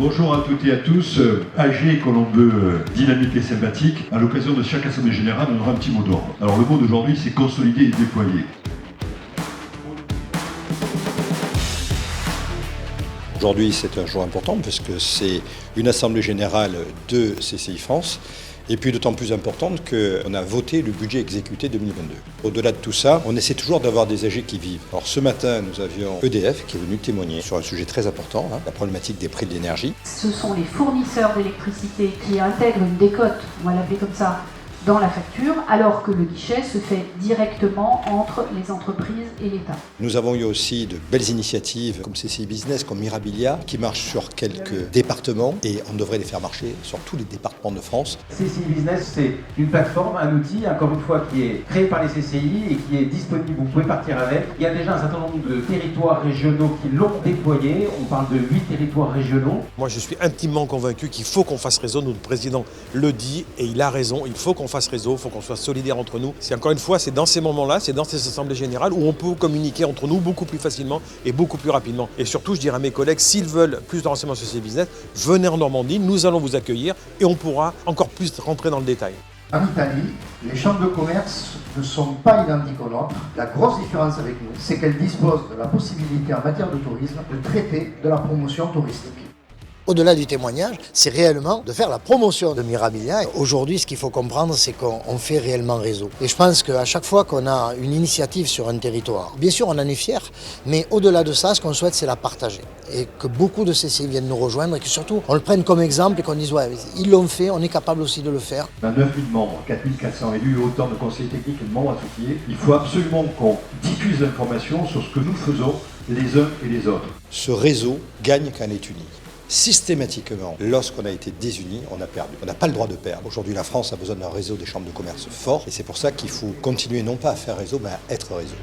Bonjour à toutes et à tous. Âgé que l'on veut dynamique et sympathique, à l'occasion de chaque assemblée générale, on aura un petit mot d'ordre. Alors le mot d'aujourd'hui, c'est consolider et déployer. Aujourd'hui, c'est un jour important parce que c'est une assemblée générale de CCI France. Et puis d'autant plus importante qu'on a voté le budget exécuté 2022. Au-delà de tout ça, on essaie toujours d'avoir des AG qui vivent. Alors ce matin, nous avions EDF qui est venu témoigner sur un sujet très important, la problématique des prix de l'énergie. Ce sont les fournisseurs d'électricité qui intègrent une décote, on va l'appeler comme ça, dans la facture, alors que le guichet se fait directement entre les entreprises et l'État. Nous avons eu aussi de belles initiatives comme CCI Business, comme Mirabilia, qui marchent sur quelques départements et on devrait les faire marcher sur tous les départements de France. CCI Business, c'est une plateforme, un outil, encore une fois, qui est créé par les CCI et qui est disponible, vous pouvez partir avec. Il y a déjà un certain nombre de territoires régionaux qui l'ont déployé, on parle de 8 territoires régionaux. Moi je suis intimement convaincu qu'il faut qu'on fasse réseau, notre président le dit et il a raison, il faut qu'on fasse réseau, il faut qu'on soit solidaires entre nous. C'est encore une fois, c'est dans ces moments-là, c'est dans ces assemblées générales où on peut communiquer entre nous beaucoup plus facilement et beaucoup plus rapidement. Et surtout, je dirais à mes collègues, s'ils veulent plus de renseignements sur ces business, venez en Normandie, nous allons vous accueillir et on pourra encore plus rentrer dans le détail. En Italie, les chambres de commerce ne sont pas identiques aux nôtres. La grosse différence avec nous, c'est qu'elles disposent de la possibilité en matière de tourisme de traiter de la promotion touristique. Au-delà du témoignage, c'est réellement de faire la promotion de Mirabilia. Aujourd'hui, ce qu'il faut comprendre, c'est qu'on fait réellement réseau. Et je pense qu'à chaque fois qu'on a une initiative sur un territoire, bien sûr, on en est fiers, mais au-delà de ça, ce qu'on souhaite, c'est la partager. Et que beaucoup de CCI viennent nous rejoindre et que surtout, on le prenne comme exemple et qu'on dise, ouais, ils l'ont fait, on est capable aussi de le faire. On a 9000 membres, 4400 élus et autant de conseillers techniques et de membres associés. Il faut absolument qu'on diffuse l'information sur ce que nous faisons les uns et les autres. Ce réseau gagne quand il est uni. Systématiquement, lorsqu'on a été désunis, on a perdu. On n'a pas le droit de perdre. Aujourd'hui, la France a besoin d'un réseau des chambres de commerce fort et c'est pour ça qu'il faut continuer non pas à faire réseau, mais à être réseau.